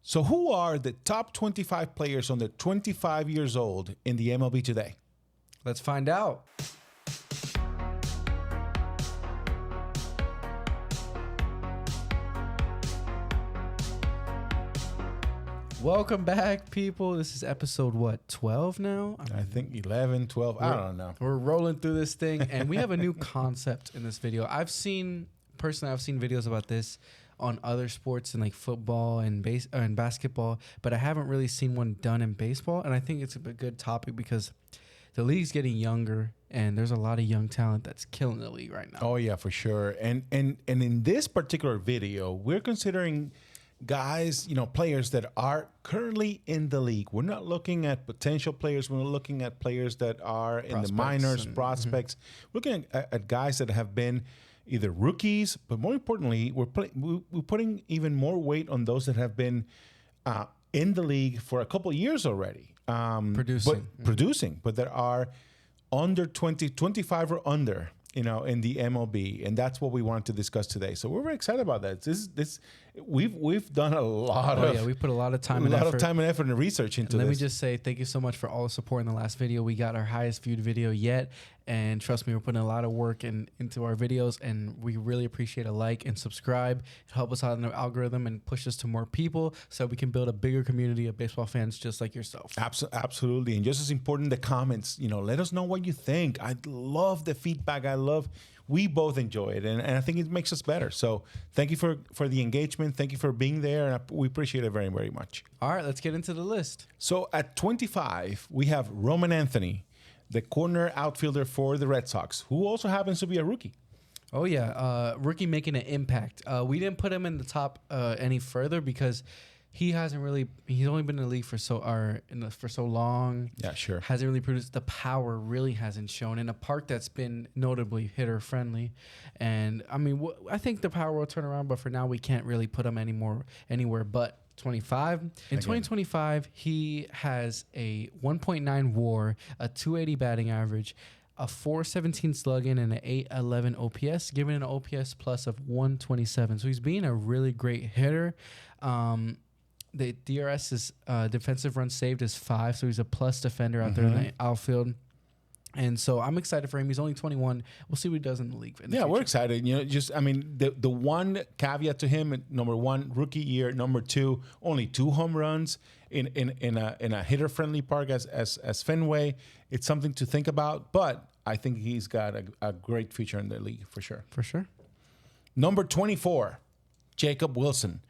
So who are the top 25 players under 25 years old in the MLB today? Let's find out. Welcome back, people. This is episode, 12 now? I think 11, 12. I don't know. We're rolling through this thing, and we have a new concept in this video. I've seen videos about this on other sports and like football and basketball, but I haven't really seen one done in baseball. And I think it's a good topic because the league's getting younger, and there's a lot of young talent that's killing the league right now. Oh yeah, for sure. And in this particular video, we're considering guys, players that are currently in the league. We're not looking at potential players. We're not looking at players that are in the minors, prospects. We're looking at guys that have been either rookies, but more importantly, we're putting even more weight on those that have been in the league for a couple of years already. Producing, but that are under 25 or under, in the MLB, and that's what we wanted to discuss today. So we're very excited about that. We've done a lot of we put a lot of time and effort and research into this. Let me just say thank you so much for all the support in the last video. We got our highest viewed video yet, and trust me, we're putting a lot of work into our videos, and we really appreciate a like and subscribe. Help us out in the algorithm and push us to more people so we can build a bigger community of baseball fans just like yourself. Absolutely, and just as important, the comments. Let us know what you think. I love the feedback. We both enjoy it, and I think it makes us better. So thank you for the engagement. Thank you for being there, and we appreciate it very, very much. All right, let's get into the list. So at 25, we have Roman Anthony, the corner outfielder for the Red Sox, who also happens to be a rookie. Oh, yeah. Rookie making an impact. We didn't put him in the top any further because he's only been in the league for so long. Yeah, sure. Hasn't really produced. The power really hasn't shown in a park that's been notably hitter friendly. And I mean, I think the power will turn around, but for now we can't really put him anywhere but 25. In 2025, he has a 1.9 WAR, a 280 batting average, a 417 slugging, and an 811 OPS, giving an OPS plus of 127. So he's being a really great hitter. The DRS is defensive runs saved is 5, so he's a plus defender out there in the outfield. And so I'm excited for him. He's only 21. We'll see what he does in the league. We're excited. The one caveat to him: number one, rookie year; number two, only 2 home runs in a hitter friendly park as Fenway. It's something to think about, but I think he's got a great future in the league for sure. For sure. Number 24, Jacob Wilson,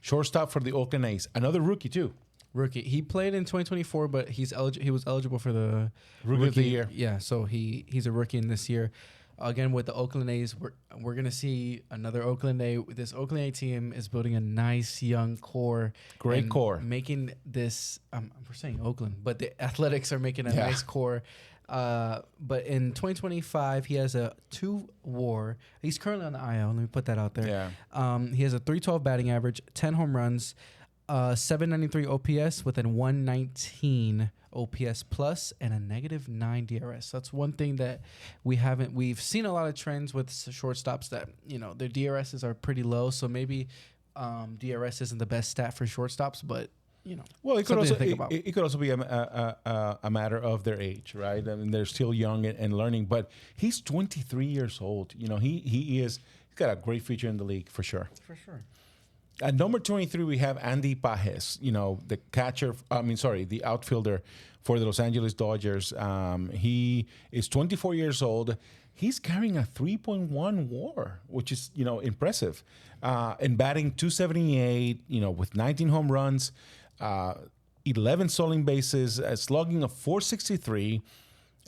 shortstop for the Oakland A's, another rookie too. Rookie. He played in 2024, but he was eligible for the rookie of the year. Yeah, so he's a rookie in this year. Again, with the Oakland A's, we're gonna see another Oakland A. This Oakland A team is building a nice young core. Great core. Making this. We're saying Oakland, but the Athletics are making a nice core. But in 2025, he has a 2 WAR. He's currently on the IL. Let me put that out there. Yeah. He has a 312 batting average, 10 home runs, 793 OPS with a 119 OPS plus and a -9 DRS. So that's one thing that we've seen a lot of trends with shortstops that, their DRSs are pretty low. So maybe DRS isn't the best stat for shortstops, but well, it could also be a matter of their age, right? I mean, they're still young and learning, but he's 23 years old. He's got a great future in the league for sure. For sure. At number 23, we have Andy Pages, the outfielder for the Los Angeles Dodgers. He is 24 years old. He's carrying a 3.1 WAR, which is, impressive. And batting 278, with 19 home runs, 11 stolen bases, a slugging of 463,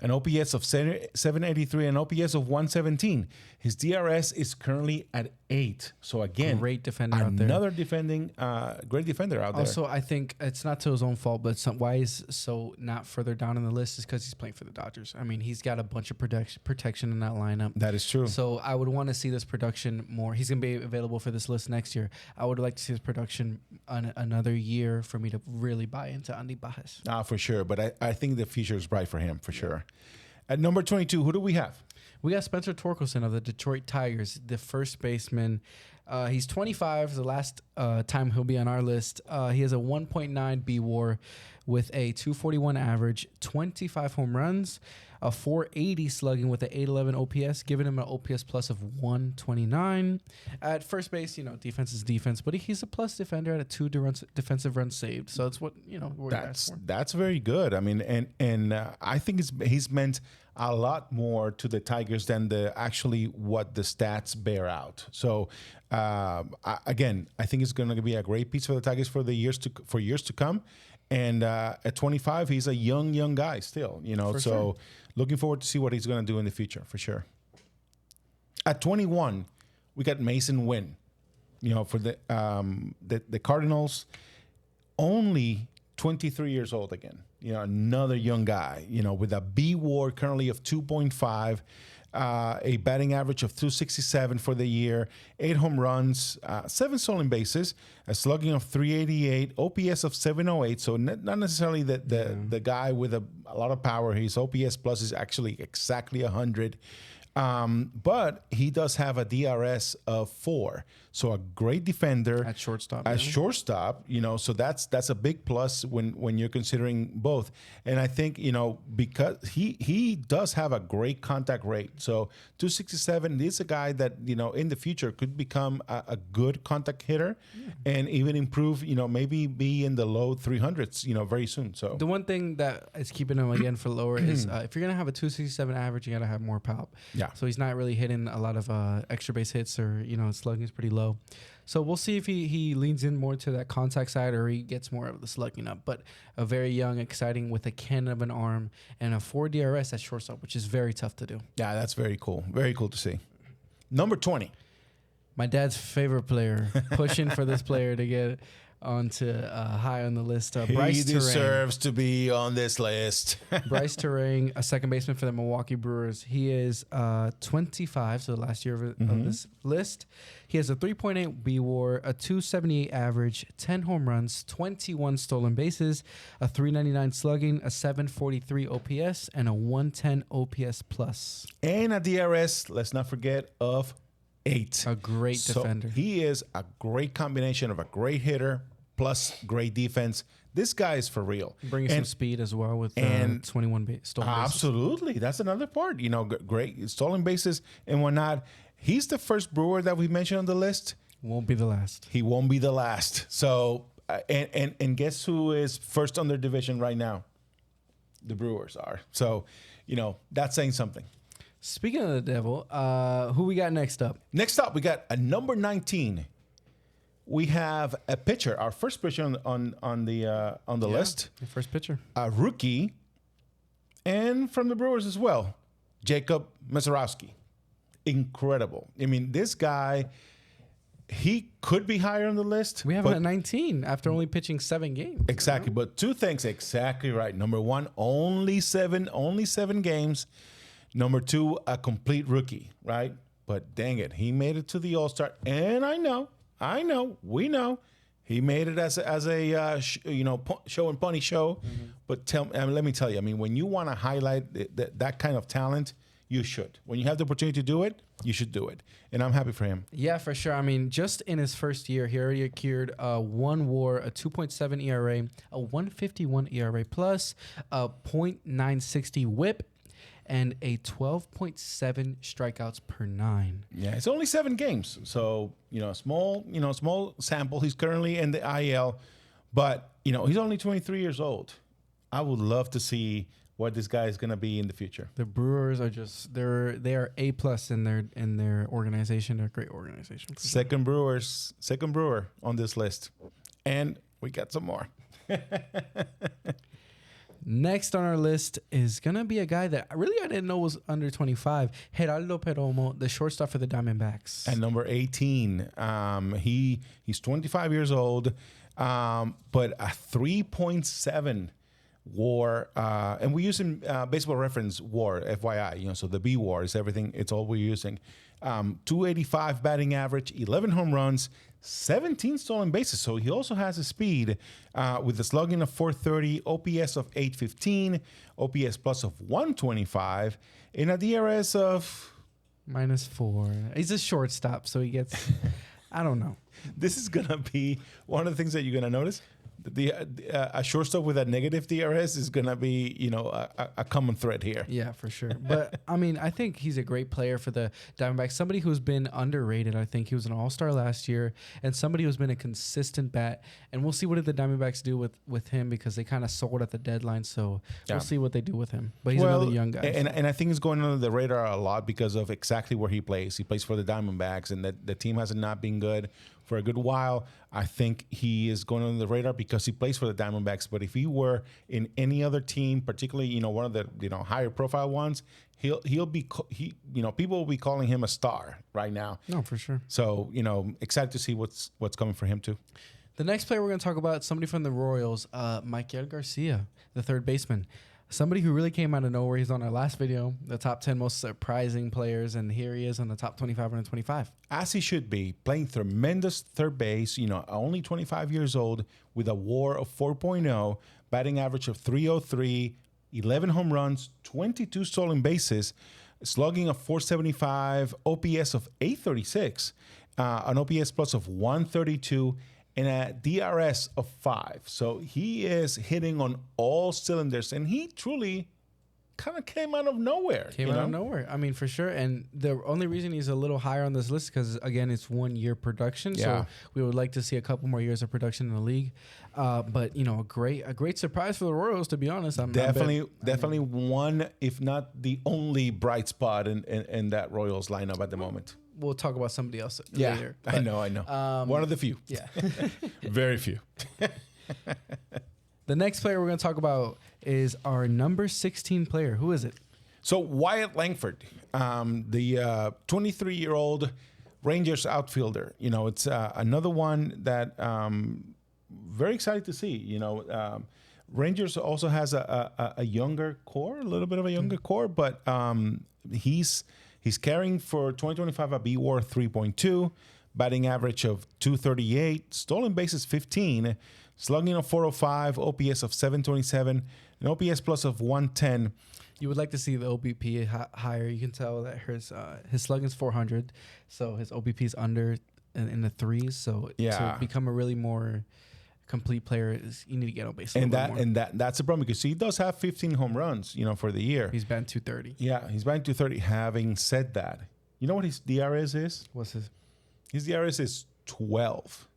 an OPS of 783, an OPS of 117. His DRS is currently at 8. So again, great defender out there. Another great defender out there. Also, I think it's not to his own fault, but why he's so not further down in the list is because he's playing for the Dodgers. I mean, he's got a bunch of protection in that lineup. That is true. So I would want to see this production more. He's going to be available for this list next year. I would like to see his production another year for me to really buy into Andy Pages. For sure. But I think the future is bright for him, for sure. At number 22, who do we have? We got Spencer Torkelson of the Detroit Tigers, the first baseman. He's 25. The last time he'll be on our list. He has a 1.9 B WAR with a 241 average, 25 home runs, a 480 slugging with an 811 OPS, giving him an OPS plus of 129. At first base, defense is defense, but he's a plus defender at a 2 defensive runs saved. So it's what that's very good. I mean, and I think he's meant a lot more to the Tigers than what the stats bear out. So I think it's going to be a great piece for the Tigers for years to come. And at 25, he's a young guy still, so sure. Looking forward to see what he's going to do in the future for sure. At 21, we got Mason Wynn, for the Cardinals, only 23 years old again. Another young guy, with a B WAR currently of 2.5, a batting average of 267 for the year, 8 home runs, 7 stolen bases, a slugging of 388, OPS of 708. So not necessarily the guy with a lot of power. His OPS plus is actually exactly 100. But he does have a DRS of 4. So a great defender at shortstop. So that's a big plus when you're considering both. And I think, because he does have a great contact rate. So 267 is a guy that, in the future could become a good contact hitter and even improve, maybe be in the low 300s, very soon. So the one thing that is keeping him again for lower is if you're going to have a 267 average, you got to have more pop. Yeah. So he's not really hitting a lot of extra base hits or, slugging is pretty low. So we'll see if he leans in more to that contact side or he gets more of the slugging up. But a very young, exciting with a cannon of an arm and a 4 DRS at shortstop, which is very tough to do. Yeah, that's very cool. Very cool to see. Number 20. My dad's favorite player, pushing for this player to get onto high on the list. Bryce He deserves to be on this list. Bryce Terang, a second baseman for the Milwaukee Brewers. He is 25, so the last year of this list. He has a 3.8 B WAR, a 278 average, 10 home runs, 21 stolen bases, a 399 slugging, a 743 OPS, and a 110 OPS plus. And a DRS, let's not forget, of 8. A great defender. He is a great combination of a great hitter plus great defense. This guy is for real. Bringing some speed as well with 21 stolen bases. Absolutely. That's another part. Great stolen bases and whatnot. He's the first Brewer that we mentioned on the list. Won't be the last. He won't be the last. So, and guess who is first on their division right now? The Brewers are. So, that's saying something. Speaking of the devil, who we got next up? Next up, we got a number 19. We have a pitcher, our first pitcher on the list. The first pitcher. A rookie, and from the Brewers as well, Jacob Misiorowski. Incredible. I mean, this guy, he could be higher on the list. We have him at 19 after only pitching 7 games. Exactly, but 2 things exactly right. Number 1, only seven games. Number 2, a complete rookie, right? But dang it, he made it to the All-Star. And we know, he made it as a show and punny show. Mm-hmm. But let me tell you, I mean, when you want to highlight that kind of talent, you should. When you have the opportunity to do it, you should do it. And I'm happy for him. Yeah, for sure. I mean, just in his first year, he already accrued 1 WAR, a 2.7 ERA, a 151 ERA plus, a .960 WHIP, and a 12.7 strikeouts per 9. Yeah, it's only 7 games. So, small sample. He's currently in the IL, but, he's only 23 years old. I would love to see what this guy is going to be in the future. The Brewers are they are A+ in their organization. They're a great organization. Second Brewer on this list. And we got some more. Next on our list is going to be a guy that I didn't know was under 25. Geraldo Perdomo, the shortstop for the Diamondbacks. At number 18, he's 25 years old, but a 3.7 WAR, and we use in Baseball Reference WAR, FYI, so the B WAR is everything. It's all we're using. 285 batting average, 11 home runs, 17 stolen bases. So he also has a speed with a slugging of 430, OPS of 815, OPS plus of 125, and a DRS of -4. He's a shortstop, so he gets I don't know. This is gonna be one of the things that you're gonna notice. A shortstop with a negative DRS is gonna be, a common thread here. Yeah, for sure. But I mean, I think he's a great player for the Diamondbacks. Somebody who's been underrated. I think he was an All-Star last year, and somebody who's been a consistent bat. And we'll see what the Diamondbacks do with him, because they kind of sold at the deadline. So we'll see what they do with him. But he's another young guy. And I think he's going under the radar a lot because of exactly where he plays. He plays for the Diamondbacks, and the team has not been good for a good while. I think he is going under the radar because he plays for the Diamondbacks. But if he were in any other team, particularly one of the higher profile ones, he'll be people will be calling him a star right now. No, for sure. So excited to see what's coming for him too. The next player we're going to talk about, somebody from the Royals, Michael Garcia, the third baseman. Somebody who really came out of nowhere. He's on our last video, the top 10 most surprising players, and here he is on the top 25 under 25. As he should be, playing tremendous third base, only 25 years old, with a WAR of 4.0, batting average of 303, 11 home runs, 22 stolen bases, slugging of 475, OPS of 836, an OPS plus of 132, and a DRS of 5. So he is hitting on all cylinders, and he truly kind of came out of nowhere. Out of nowhere. I mean, for sure. And the only reason he's a little higher on this list is because, again, it's 1 year production. Yeah. So we would like to see a couple more years of production in the league. But, a great surprise for the Royals, to be honest. Definitely one, if not the only bright spot in that Royals lineup at the moment. We'll talk about somebody else later. But, I know. One of the few. Yeah. Very few. The next player we're going to talk about is our number 16 player. Who is it? So Wyatt Langford, the 23-year-old Rangers outfielder. It's another one that very excited to see. Rangers also has a younger core, a little bit of a younger core, but he's carrying for 2025 a BWAR 3.2, batting average of 238, stolen bases 15, slugging of 405, OPS of 727, an OPS plus of 110. You would like to see the OBP higher. You can tell that his slugging is 400, so his OBP is under in the threes. So to become a really more complete player, you need to get on base. And that's the problem, because he does have 15 home runs, for the year. He's batting 230. Yeah, he's batting 230. Having said that, you know what his DRS is? What's his? His DRS is 12.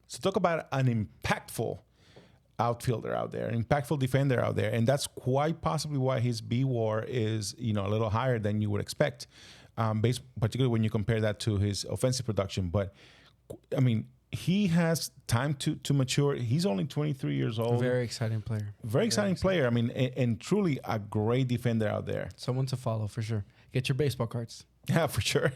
So talk about an impactful outfielder out there, an impactful defender out there, and that's quite possibly why his BWAR is a little higher than you would expect, particularly when you compare that to his offensive production. But I mean, he has time to mature. He's only 23 years old. Very exciting player. Very exciting player. I mean, and truly a great defender out there. Someone to follow for sure. Get your baseball cards. Yeah, for sure.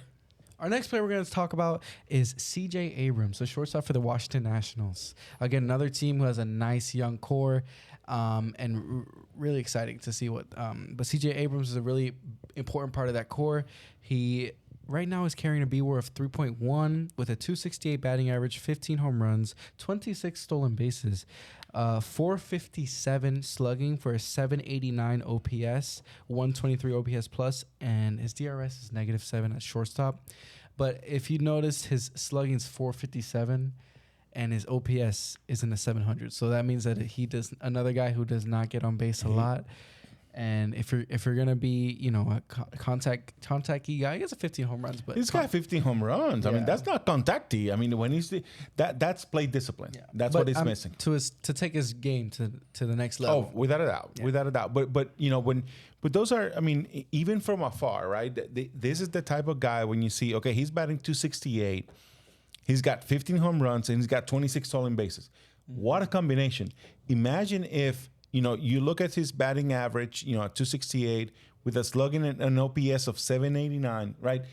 Our next player we're going to talk about is C.J. Abrams, the shortstop for the Washington Nationals. Again, another team who has a nice young core, and really exciting to see what. But C.J. Abrams is a really important part of that core. He right now is carrying a BWAR of 3.1 with a 268 batting average, 15 home runs, 26 stolen bases, 457 slugging for a 789 OPS, 123 OPS plus, and his DRS is -7 at shortstop. But if you notice, his slugging is 457 and his OPS is in the 700. So that means that he does another guy who does not get on base a lot. And if you're gonna be, a contacty guy, he has a 15 home runs, but he's got 15 home runs. Yeah. I mean, that's not contacty. I mean, when that's play discipline. Yeah. That's what he's missing to take his game to the next level. Oh, without a doubt, without a doubt. But those are, I mean, even from afar, right? This is the type of guy when you see, okay, he's batting 268, he's got 15 home runs, and he's got 26 stolen bases. Mm-hmm. What a combination! Imagine if. You look at his batting average, 268 with a slugging and an OPS of 789, right?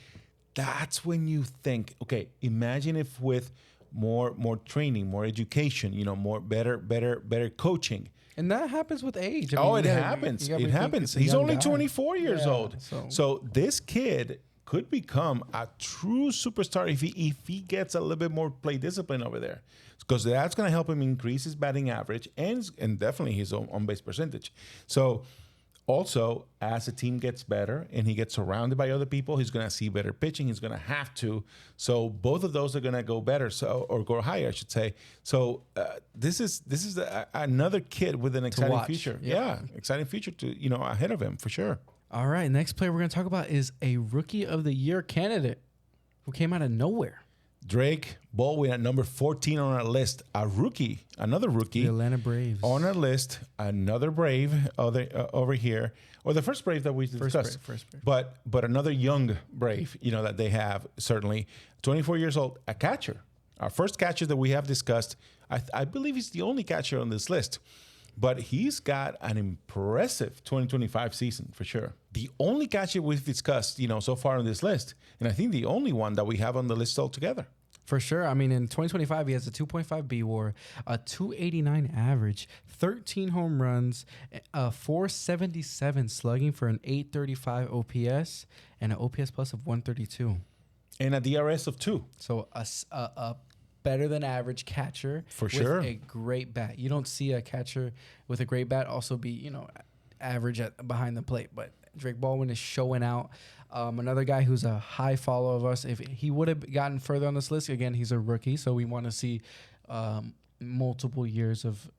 That's when you think, okay, imagine if with more training, more education, more better coaching. And that happens with age. I mean, it happens. It happens. He's only 24 years old. So this kid could become a true superstar if he gets a little bit more play discipline over there, because that's going to help him increase his batting average and definitely his on base percentage. So also, as the team gets better and he gets surrounded by other people, he's going to see better pitching. He's going to have to. So both of those are going to go better, or go higher, I should say. So this is another kid with an exciting future. Yeah, exciting future ahead of him for sure. All right, next player we're going to talk about is a Rookie of the Year candidate who came out of nowhere. Drake Baldwin at number 14 on our list. Another rookie. The Atlanta Braves. On our list, another Brave over here. Or the first Brave that we discussed. First Brave. But another young Brave, that they have, certainly. 24 years old, a catcher. Our first catcher that we have discussed. I believe he's the only catcher on this list. But he's got an impressive 2025 season for sure. The only catcher we've discussed, so far on this list, and I think the only one that we have on the list altogether. For sure. I mean, in 2025, he has a 2.5 BWAR, a 289 average, 13 home runs, a 477 slugging for an 835 OPS, and an OPS plus of 132. And a DRS of 2. So a better than average catcher for sure. With a great bat. You don't see a catcher with a great bat also be, average behind the plate. But Drake Baldwin is showing out. Another guy who's a high follow of us. If he would have gotten further on this list, again, he's a rookie, so we want to see multiple years of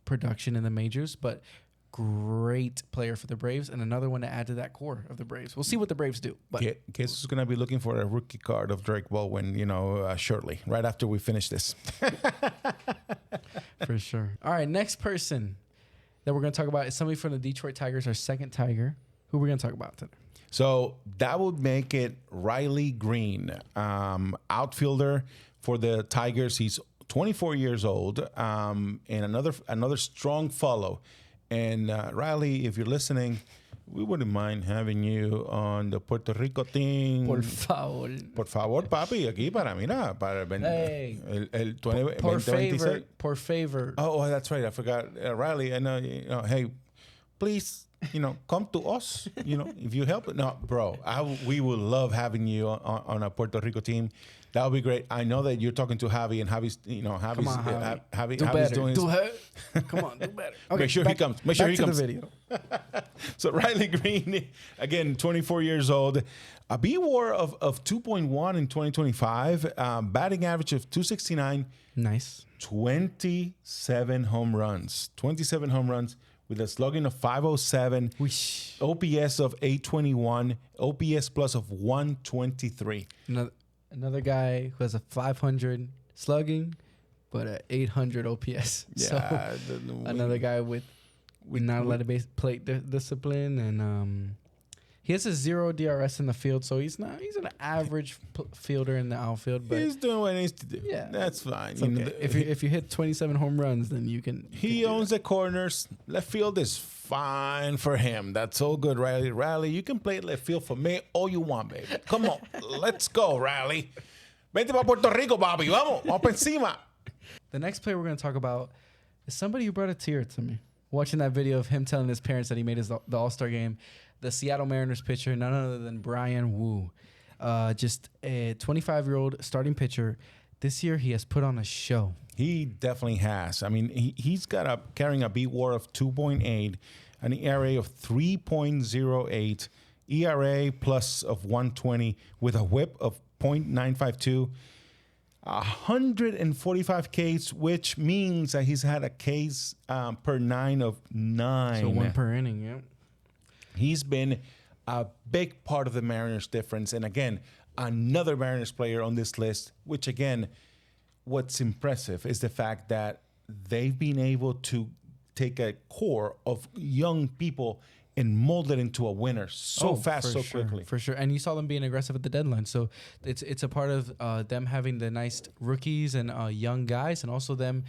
production in the majors. But great player for the Braves, and another one to add to that core of the Braves. We'll see what the Braves do. But Case is going to be looking for a rookie card of Drake Baldwin, shortly, right after we finish this. For sure. All right, next person that we're going to talk about is somebody from the Detroit Tigers, our second Tiger. Who we're going to talk about today? So that would make it Riley Green, outfielder for the Tigers. He's 24 years old, and another strong follow. And Riley, if you're listening, we wouldn't mind having you on the Puerto Rico team. Por favor. Por favor, papi, aquí para el 2026. Por favor. Oh, that's right. I forgot. Riley, I know, hey, please, come to us, if you help. No, bro, we would love having you on a Puerto Rico team. That would be great. I know that you're talking to Javi, and Javi's, Javi's doing his... Come on, do better. Okay, Make sure he comes. Make sure he comes. The video. So Riley Green, again, 24 years old, a BWAR of 2.1 in 2025, batting average of 269. Nice. 27 home runs. With a slugging of 507, OPS of 821, OPS plus of 123. Another guy who has a 500 slugging, but an 800 OPS. Yeah. So another guy with not a lot of plate discipline, and he has a 0 DRS in the field, so he's an average fielder in the outfield. But he's doing what he needs to do. Yeah, that's fine. Okay. If you hit 27 home runs, then you can. He owns the corners. Left field is fine for him. That's all good, Riley. Riley, you can play left field for me all you want, baby. Come on, let's go, Riley. Vente para Puerto Rico, papi. Vamos pa encima. The next player we're going to talk about is somebody who brought a tear to me. Watching that video of him telling his parents that he made the All-Star game. The Seattle Mariners pitcher, none other than Brian Wu. Just a 25-year-old starting pitcher. This year, he has put on a show. He definitely has. I mean, he's carrying a BWAR of 2.8, an ERA of 3.08, ERA plus of 120, with a whip of 0.952, 145 Ks, which means that he's had a Ks per 9 of 9. So 1 per inning, yeah. He's been a big part of the Mariners' difference. And again, another Mariners player on this list, which again, what's impressive is the fact that they've been able to take a core of young people and mold it into a winner so fast, so quickly. For sure. And you saw them being aggressive at the deadline. So it's a part of them having the nice rookies and young guys, and also them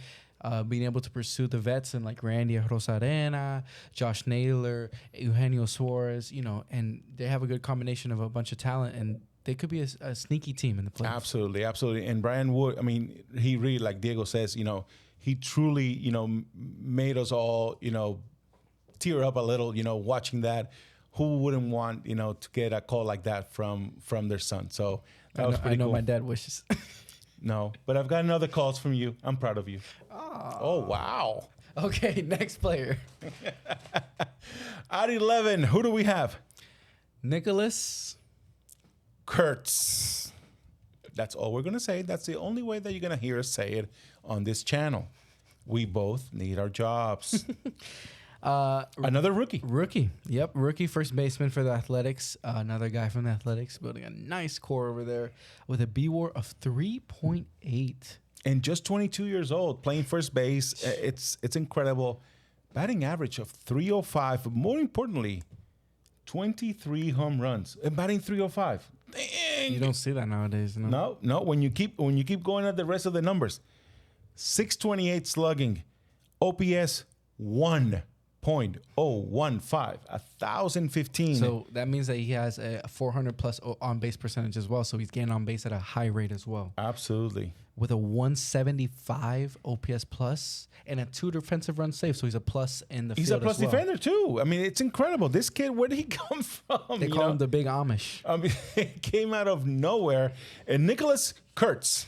being able to pursue the vets and like Randy Rosarena, Josh Naylor, Eugenio Suarez, and they have a good combination of a bunch of talent, and they could be a sneaky team in the playoffs. Absolutely, absolutely. And Brian Wood, I mean, he really, like Diego says, he truly, made us all, tear up a little, watching that. Who wouldn't want, to get a call like that from their son? So that was pretty cool. I know my dad wishes. No, but I've gotten other calls from you. I'm proud of you. Oh wow. Okay, next player. At 11, who do we have? Nicholas Kurtz. That's all we're going to say. That's the only way that you're going to hear us say it on this channel. We both need our jobs. Another rookie. Yep, rookie first baseman for the Athletics. Another guy from the Athletics building a nice core over there with a B-WAR of 3.8. And just 22 years old, playing first base. It's incredible. Batting average of 305. But more importantly, 23 home runs. And batting 305. Dang. You don't see that nowadays. No. When you keep going at the rest of the numbers, 628 slugging, OPS 1.015, 1,015. So that means that he has a 400 plus on base percentage as well. So he's getting on base at a high rate as well. Absolutely. With a 175 OPS plus and a 2 defensive run save. So he's a plus in the field. He's a plus as well. defender too. I mean, it's incredible. This kid, where did he come from? They call him the Big Amish. I mean, he came out of nowhere. And Nicholas Kurtz,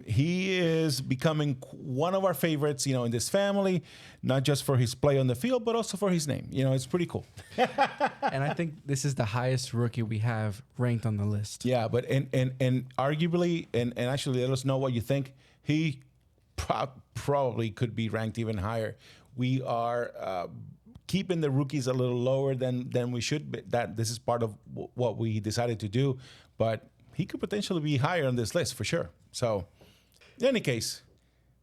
he is becoming one of our favorites, in this family, not just for his play on the field, but also for his name. It's pretty cool. And I think this is the highest rookie we have ranked on the list. Yeah, but and arguably, and actually let us know what you think. He probably could be ranked even higher. We are keeping the rookies a little lower than we should be. That this is part of what we decided to do, but he could potentially be higher on this list for sure. So, in any case,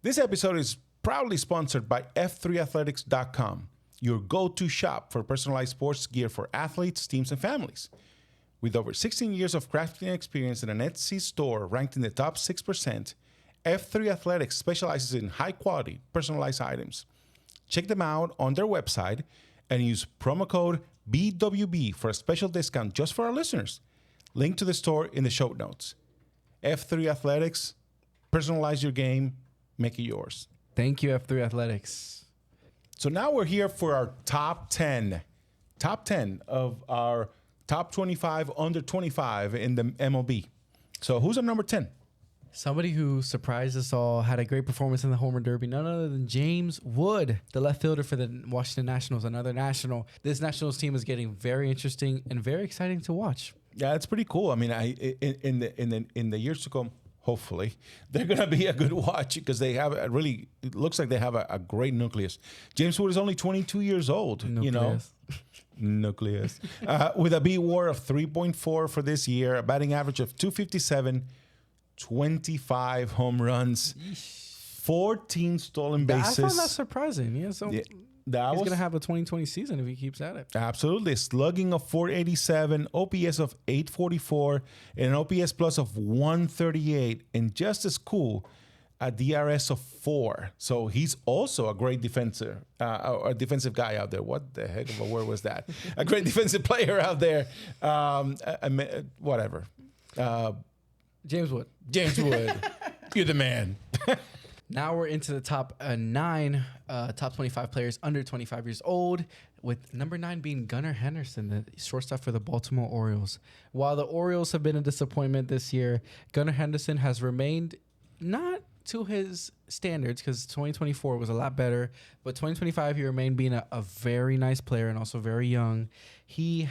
this episode is proudly sponsored by F3Athletics.com, your go-to shop for personalized sports gear for athletes, teams, and families. With over 16 years of crafting experience in an Etsy store ranked in the top 6%, F3 Athletics specializes in high-quality, personalized items. Check them out on their website and use promo code BWB for a special discount just for our listeners. Link to the store in the show notes. F3 Athletics, personalize your game, make it yours. Thank you, F3 Athletics. So now we're here for our top 10 of our top 25 under 25 in the MLB. So who's at number 10? Somebody who surprised us all, had a great performance in the Homer Derby, none other than James Wood, the left fielder for the Washington Nationals, another National. This Nationals team is getting very interesting and very exciting to watch. Yeah, it's pretty cool. I mean, in the years to come, hopefully they're gonna be a good watch because they have a really. It looks like they have a great nucleus. James Wood is only 22 years old. Nucleus. With a B-WAR of 3.4 for this year, a batting average of 257, 25 home runs, 14 stolen bases. I found that surprising. Yeah, so. Yeah. He's going to have a 2020 season if he keeps at it. Absolutely. Slugging of 487, OPS of 844, and an OPS plus of 138. And just as cool, a DRS of 4. So he's also a great defensive guy out there. What the heck of a word was that? A great defensive player out there. Whatever. James Wood. You're the man. Now we're into the top 9, top 25 players under 25 years old, with number 9 being Gunnar Henderson, the shortstop for the Baltimore Orioles. While the Orioles have been a disappointment this year, Gunnar Henderson has remained not to his standards because 2024 was a lot better, but 2025 he remained being a very nice player and also very young. He's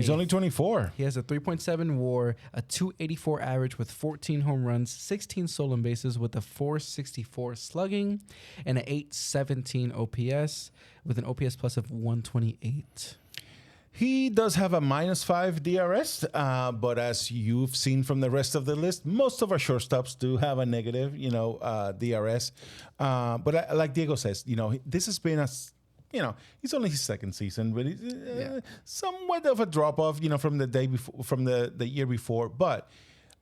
only 24. He has a 3.7 WAR, a 284 average with 14 home runs, 16 stolen bases with a 464 slugging, and an 817 OPS with an OPS plus of 128. He does have a -5 DRS, but as you've seen from the rest of the list, most of our shortstops do have a negative, DRS. But like Diego says, this has been he's only his second season, but he's somewhat of a drop off, from the day before, from the year before. But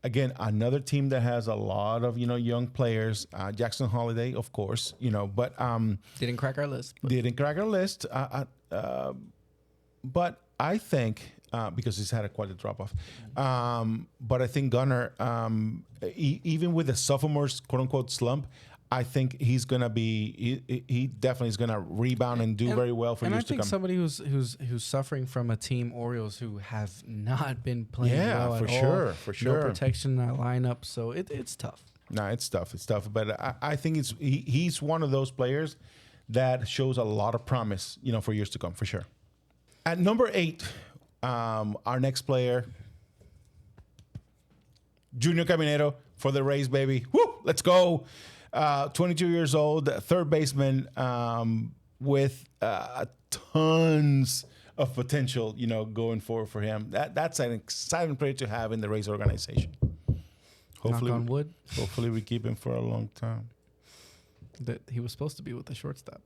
again, another team that has a lot of young players. Jackson Holiday, of course, but didn't crack our list. But I think, because he's had quite a drop-off, but I think Gunnar, even with the sophomore's quote-unquote slump, I think he's going to be, he definitely is going to rebound and do very well for years to come. And I think somebody who's suffering from a team, Orioles, who have not been playing well at all. For sure. No protection in that lineup, so it's tough. No, it's tough. But I think he's one of those players that shows a lot of promise, for years to come, for sure. At number 8, our next player, Junior Caminero for the Rays, baby. Woo! Let's go. 22 years old, third baseman, with tons of potential, going forward for him. That's an exciting player to have in the Rays organization. Hopefully, knock on wood. Hopefully, we keep him for a long time. That he was supposed to be with the shortstop.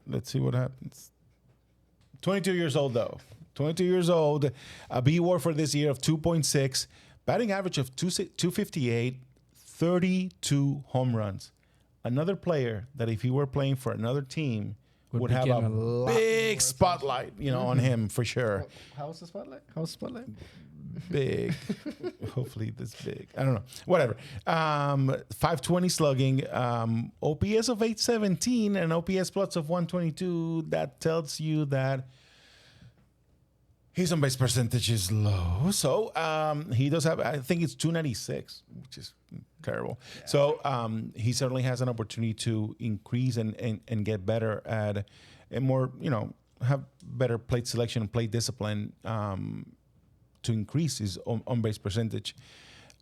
Let's see what happens. 22 years old, though. 22 years old. A B-WAR for this year of 2.6. Batting average of 258. 32 home runs. Another player that if he were playing for another team would have a big spotlight, on him for sure. How's the spotlight? Big. Hopefully this big. I don't know. Whatever. 520 slugging, OPS of 817 and OPS plus of 122. That tells you that his on-base percentage is low. So he does have, I think it's 296, which is terrible. Yeah. So he certainly has an opportunity to increase and get better at and more, have better plate selection and plate discipline to increase his on-base percentage.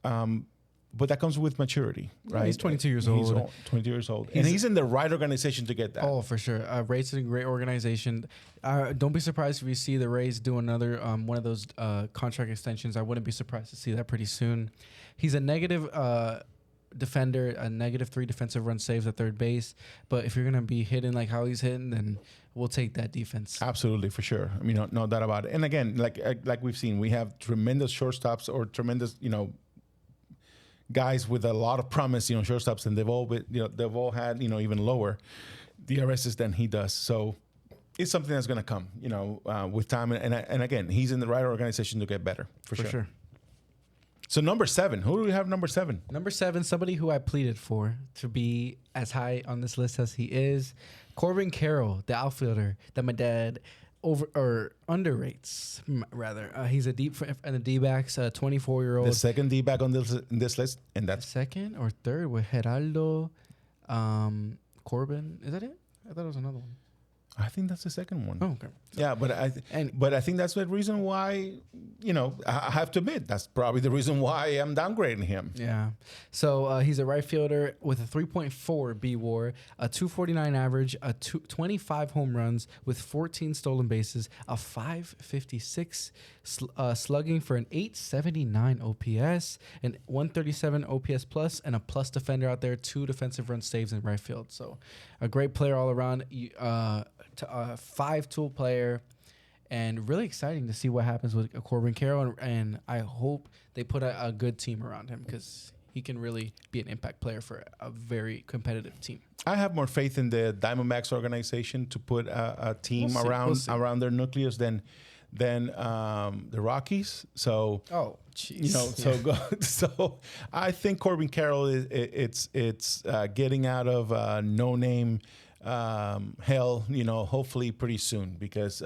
But that comes with maturity, right? He's 22 years old. He's 22 years old. And he's in the right organization to get that. Oh, for sure. Rays is a great organization. Don't be surprised if you see the Rays do another one of those contract extensions. I wouldn't be surprised to see that pretty soon. He's a negative defender, a -3 defensive run saves at third base. But if you're going to be hitting like how he's hitting, then we'll take that defense. Absolutely, for sure. I mean, no doubt about it. And again, like we've seen, we have tremendous shortstops or tremendous, guys with a lot of promise, shortstops, and they've all had, even lower DRSs than he does. So it's something that's going to come, with time. And again, he's in the right organization to get better, for sure. So number 7, who do we have number 7? Number 7, somebody who I pleaded for to be as high on this list as he is, Corbin Carroll, the outfielder that my dad underrates, rather. He's a deep and the D-backs, 24-year-old. The second D-back on this list, and that's second or third with Geraldo, Corbin. Is that it? I thought it was another one. I think that's the second one. Oh, okay. Yeah, but I think that's the reason why, I have to admit, that's probably the reason why I'm downgrading him. Yeah. So he's a right fielder with a 3.4 B-WAR, a 249 average, 25 home runs with 14 stolen bases, a 556 slugging for an 879 OPS, and 137 OPS plus, and a plus defender out there, 2 defensive run saves in right field. So a great player all around. 5-tool player, and really exciting to see what happens with Corbin Carroll, and I hope they put a good team around him because he can really be an impact player for a very competitive team. I have more faith in the Diamondbacks organization to put a team around their nucleus than the Rockies. So so I think Corbin Carroll it's getting out of no name hell, hopefully pretty soon, because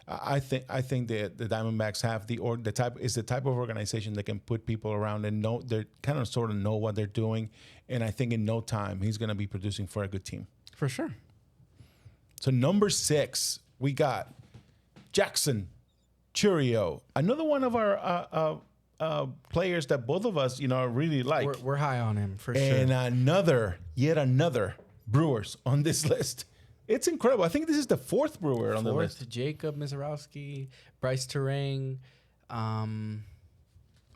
I think the Diamondbacks have the type of organization that can put people around and they kind of sort of know what they're doing, and I think in no time he's going to be producing for a good team for sure. So number 6, we got Jackson Chourio, another one of our players that both of us really like. We're high on him for sure. And yet another Brewers on this list. It's incredible. I think this is the 4th Brewer on the list. Jacob Mizorowski, Bryce Terang.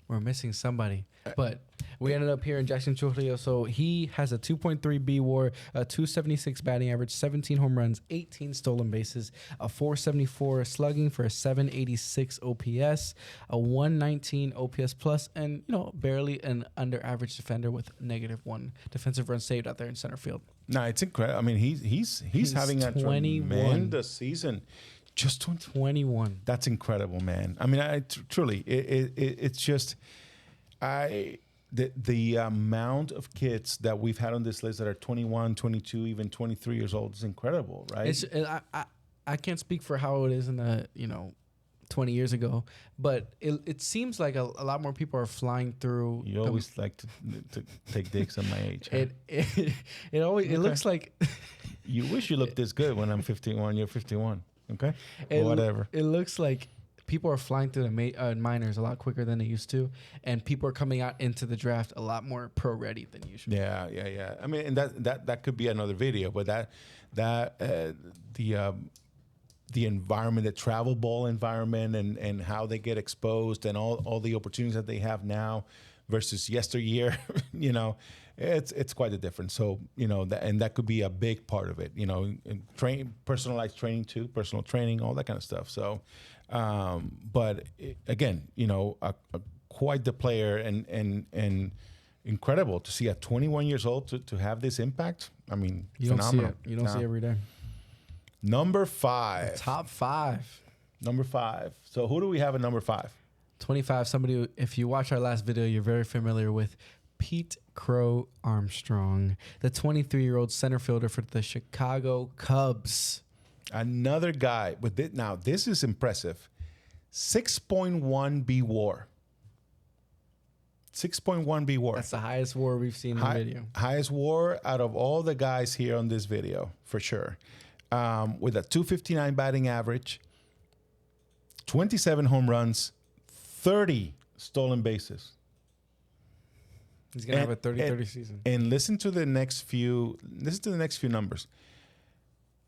We're missing somebody. But we ended up here in Jackson Chourio. So he has a 2.3 B-WAR, a 276 batting average, 17 home runs, 18 stolen bases, a 474 slugging for a 786 OPS, a 119 OPS plus, and barely an under average defender with -1 defensive run saved out there in center field. No, it's incredible. I mean, he's having a tremendous season. Just 21. That's incredible, man. I mean, truly, it's just the amount of kids that we've had on this list that are 21, 22, even 23 years old is incredible, right? I can't speak for how it is in the 20 years ago, but it seems like a lot more people are flying through. You always like to take dicks at my age. Huh? It looks like you wish you looked this good when I'm 51. You're 51. Okay, whatever. It looks like people are flying through the minors a lot quicker than they used to, and people are coming out into the draft a lot more pro ready than usual. Yeah. I mean, and that could be another video, but the environment, the travel ball environment, and how they get exposed, and all the opportunities that they have now versus yesteryear, it's quite a difference. So that could be a big part of it. Personalized training too, personal training, all that kind of stuff. So, but again, quite the player, and incredible to see at 21 years old to have this impact. I mean, you phenomenal. Don't see it. You don't see it every day. Number 5. Top 5. Number 5. So who do we have at number 5? 25. Somebody who, if you watch our last video, you're very familiar with Pete Crow Armstrong, the 23-year-old center fielder for the Chicago Cubs. Another guy with now this is impressive. 6.1 B WAR. 6.1 B WAR. That's the highest WAR we've seen in the video. Highest WAR out of all the guys here on this video, for sure. With a 259 batting average, 27 home runs, 30 stolen bases. He's gonna have a 30-30 season. And listen to the next few numbers.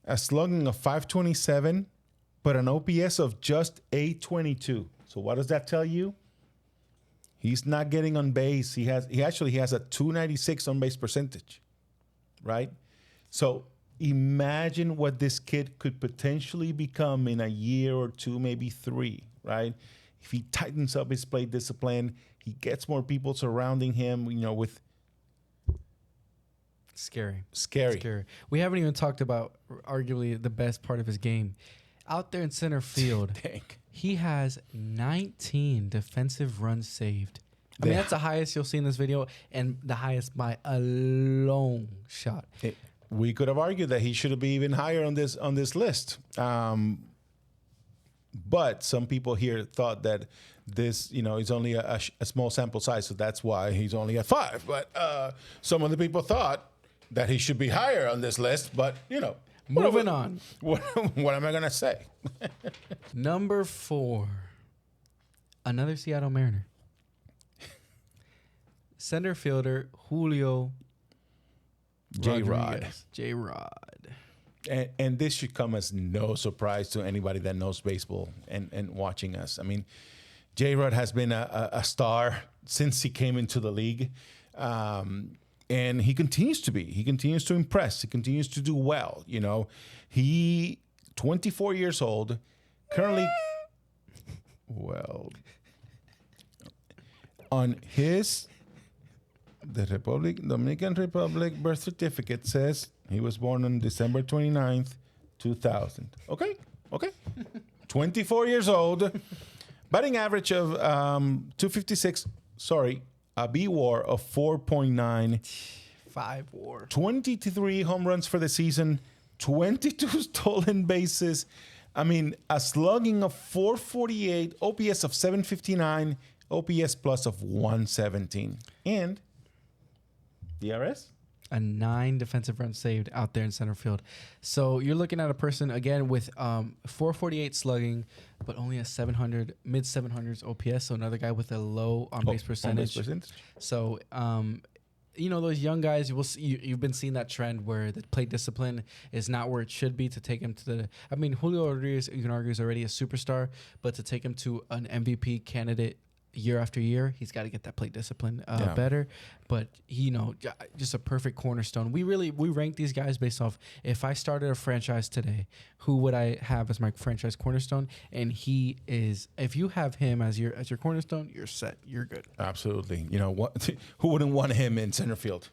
A slugging of 527, but an OPS of just 822. So what does that tell you? He's not getting on base. He actually has a 296 on base percentage, right? So imagine what this kid could potentially become in a year or two, maybe 3, right? If he tightens up his plate discipline, he gets more people surrounding him, with... Scary. Scary. We haven't even talked about arguably the best part of his game. Out there in center field, he has 19 defensive runs saved. I mean, that's the highest you'll see in this video, and the highest by a long shot. We could have argued that he should be even higher on this list. But some people here thought that this, is only a small sample size, so that's why he's only at 5. But some of the people thought that he should be higher on this list. But, moving on. What am I going to say? Number 4, another Seattle Mariner. Center fielder Julio J-Rod. And this should come as no surprise to anybody that knows baseball and watching us. I mean, J-Rod has been a star since he came into the league. And he continues to be. He continues to impress. He continues to do well. He 24 years old, currently, on the Dominican Republic birth certificate says he was born on December 29th, 2000. Okay. 24 years old. Batting average of 256. A B WAR of 4.9. 5 WAR. 23 home runs for the season. 22 stolen bases. I mean, a slugging of 448. OPS of 759. OPS plus of 117. And DRS? A 9 defensive runs saved out there in center field. So you're looking at a person, again, with 448 slugging, but only a mid 700s OPS. So another guy with a low on-base percentage. So, those young guys, you've been seeing that trend where the plate discipline is not where it should be to take him to the... I mean, Julio Rodriguez, you can argue, is already a superstar, but to take him to an MVP candidate year after year, he's got to get that plate discipline better. But just a perfect cornerstone. We rank these guys based off, if I started a franchise today, who would I have as my franchise cornerstone? And he is. If you have him as your cornerstone, you're set. You're good. Absolutely. Who wouldn't want him in center field?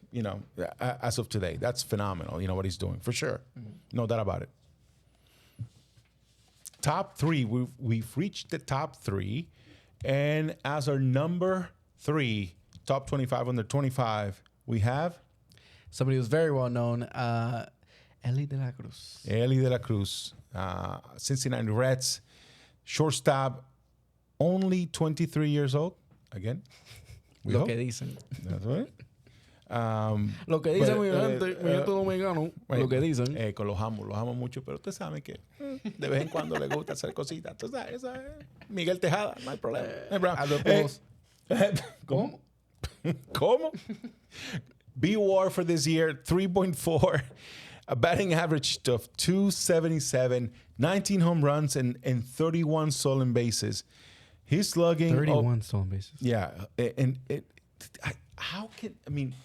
As of today, that's phenomenal. What he's doing for sure. No doubt about it. Top 3. We've reached the top 3. And as our number 3, top 25 under 25, we have somebody who's very well known, Eli de la Cruz. Cincinnati Reds, shortstop, only 23 years old. Again, Lo que dicen. That's right. Lo que dicen mi gente, mi gente dominicano, lo que dicen. Que los amo mucho, pero usted sabe que de vez en cuando le gusta hacer cositas. Entonces, esa es Miguel Tejada, no hay problema. No hay problema. ¿Cómo? ¿Cómo? B-WAR for this year, 3.4. A batting average of 277, 19 home runs, and 31 stolen bases. He's slugging... 31 stolen bases. Yeah. How can... I mean...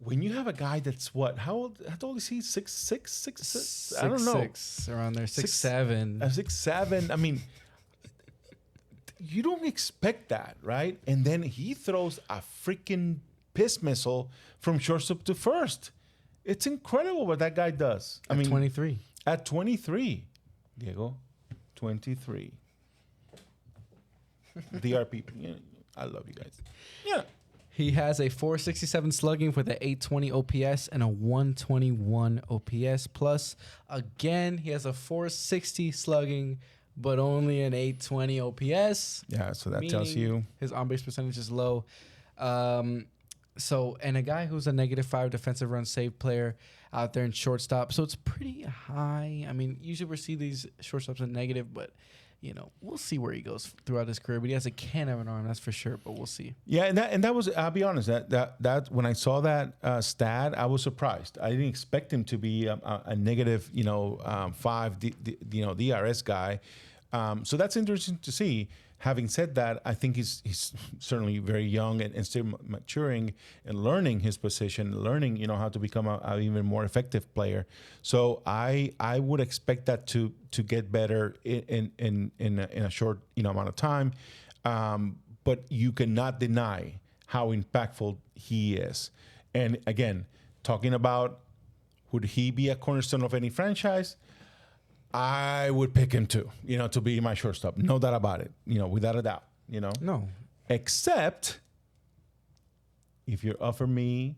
When you have a guy that's what? How old is he? 6'6"? I don't know. 6'6", around there. 6'7". 6'7". I mean, you don't expect that, right? And then he throws a freaking piss missile from shortstop to first. It's incredible what that guy does. At 23. At 23. Diego, 23. DRP. Yeah, I love you guys. Yeah. He has a 467 slugging with an 820 OPS and a 121 OPS. Plus, again, he has a 460 slugging, but only an 820 OPS. Yeah, so that tells you his on-base percentage is low. And a guy who's a -5 defensive run save player out there in shortstop. So it's pretty high. I mean, usually we see these shortstops in negative, but we'll see where he goes throughout his career. But he has a can of an arm, that's for sure. But we'll see. Yeah, and that was, I'll be honest, that when I saw that stat, I was surprised. I didn't expect him to be a negative, 5, DRS guy. So that's interesting to see. Having said that, I think he's certainly very young and still maturing and learning his position, learning how to become a even more effective player. So I would expect that to get better in a short amount of time. But you cannot deny how impactful he is. And again, talking about would he be a cornerstone of any franchise? I would pick him too, to be my shortstop. No doubt about it, without a doubt, No. Except if you offer me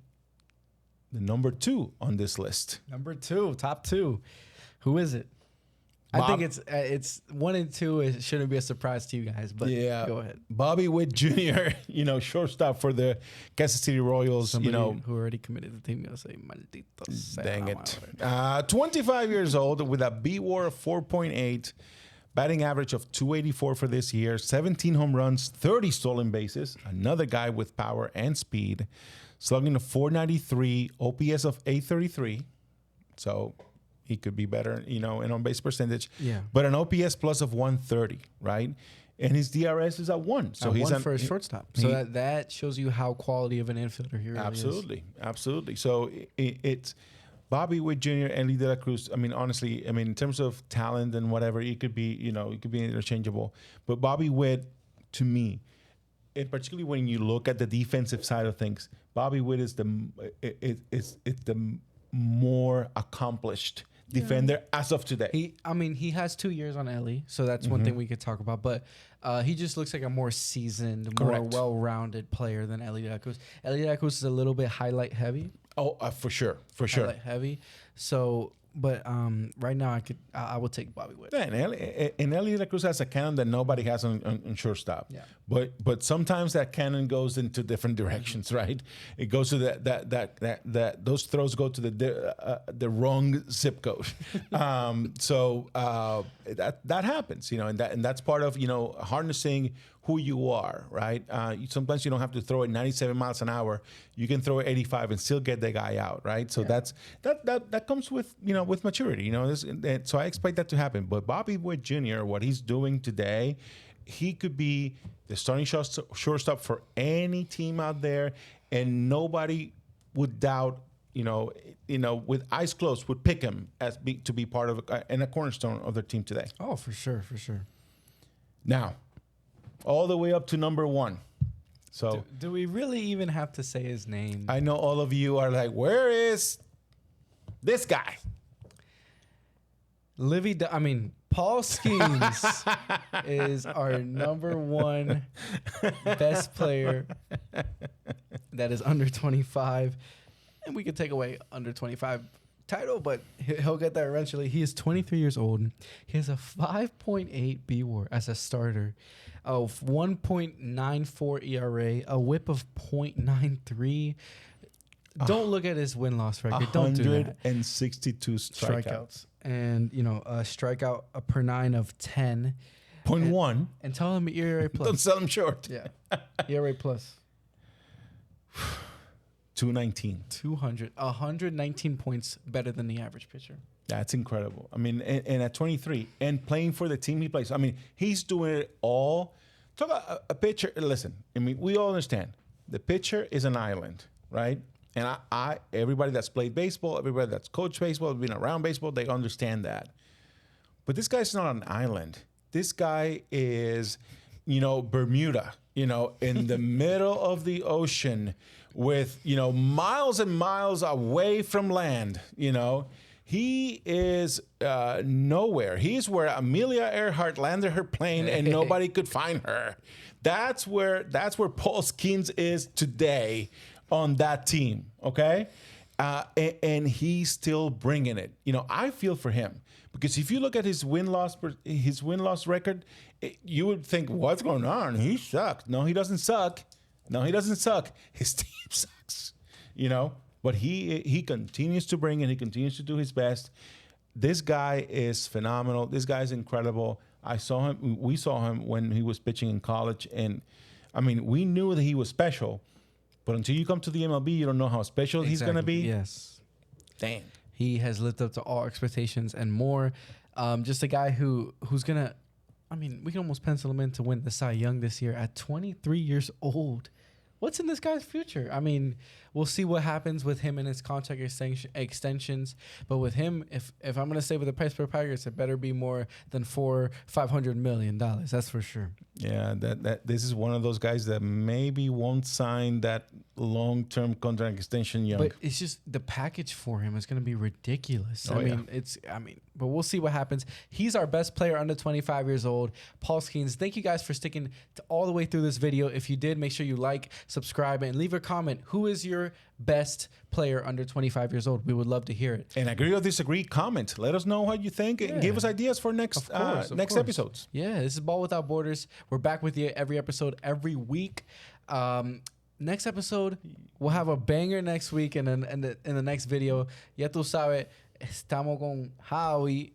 the number 2 on this list. Number 2, top 2. Who is it? I think it's 1 and 2. It shouldn't be a surprise to you guys, but go ahead. Bobby Witt Jr., shortstop for the Kansas City Royals. Somebody who already committed the Team USA. Maldito sea. Dang it. 25 years old with a B-WAR of 4.8, batting average of 284 for this year, 17 home runs, 30 stolen bases. Another guy with power and speed, slugging a 493, OPS of 833. So he could be better, in on-base percentage. Yeah. But an OPS plus of 130, right? And his DRS is at 1. So he's 1 for a shortstop. So that shows you how quality of an infielder he really is. Absolutely. So it's Bobby Witt Jr. and Lee De La Cruz. I mean, honestly, in terms of talent and whatever, it could be, it could be interchangeable. But Bobby Witt, to me, and particularly when you look at the defensive side of things, Bobby Witt is the more accomplished defender as of today. He has 2 years on Ellie, so that's one thing we could talk about. But he just looks like a more seasoned, more well-rounded player than Ellie De La Cruz. Ellie De La Cruz is a little bit highlight heavy. Oh, for sure. Highlight heavy. So, but right now I would take Bobby Witt. Yeah, and Ellie De La Cruz has a cannon that nobody has on shortstop. Yeah. But sometimes that cannon goes into different directions, right? It goes to that those throws go to the wrong zip code. So that happens, and that's part of harnessing who you are, right? Sometimes you don't have to throw it 97 miles an hour. You can throw it 85 and still get the guy out, right? So that comes with with maturity, so I expect that to happen. But Bobby Witt Jr., what he's doing today, he could be the starting shortstop for any team out there, and nobody would doubt, with eyes closed, would pick him to be part of and a cornerstone of their team today. Oh, for sure. Now, all the way up to number 1. So, do we really even have to say his name? I know all of you are like, where is this guy? Paul Skeens is our number 1 best player that is under 25. And we could take away under 25 title, but he'll get there eventually. He is 23 years old. He has a 5.8 B-WAR as a starter, a 1.94 ERA, a whip of 0.93. Don't look at his win-loss record. Don't do that. 162 strikeouts. And, you know, a strikeout per 9 of 10. 0.1. And tell him ERA plus. Don't sell him short. Yeah. ERA plus. 219. 119 points better than the average pitcher. That's incredible. I mean, and at 23 and playing for the team he plays. I mean, he's doing it all. Talk about a pitcher. Listen, I mean, we all understand the pitcher is an island, right? And everybody that's played baseball, everybody that's coached baseball, been around baseball, they understand that. But this guy's not an island. This guy is, you know, Bermuda, you know, in the middle of the ocean with, you know, miles and miles away from land, you know. He is nowhere. He's where Amelia Earhart landed her plane and nobody could find her. That's where Paul Skeens is today on that team, okay? And he's still bringing it. You know, I feel for him because if you look at his win-loss record, you would think, what's going on? He sucks. No, he doesn't suck. His team sucks, you know? But he continues to bring it. He continues to do his best. This guy is phenomenal. This guy is incredible. We saw him when he was pitching in college. And, I mean, we knew that he was special. But until you come to the MLB, you don't know how special he's going to be. Yes. Dang. He has lived up to all expectations and more. Just a guy who's going to, I mean, we can almost pencil him in to win the Cy Young this year at 23 years old. What's in this guy's future? I mean, we'll see what happens with him and his contract extensions. But with him, if I'm going to say with the price per Pirates, it better be more than $500 million. That's for sure. Yeah, that this is one of those guys that maybe won't sign that long-term contract extension young. But it's just the package for him is going to be ridiculous. But we'll see what happens. He's our best player under 25 years old. Paul Skeens, thank you guys for sticking all the way through this video. If you did, make sure you like, subscribe, and leave a comment. Who is your best player under 25 years old? We would love to hear it. And agree or disagree, comment. Let us know what you think and give us ideas for next episodes. Yeah, this is Ball Without Borders. We're back with you every episode, every week. Next episode, we'll have a banger next week, and then in the next video, ya tú sabes, estamos con Howie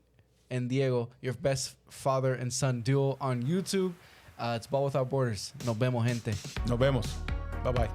and Diego, your best father and son duo on YouTube. It's Ball Without Borders. Nos vemos, gente. Nos vemos. Bye-bye.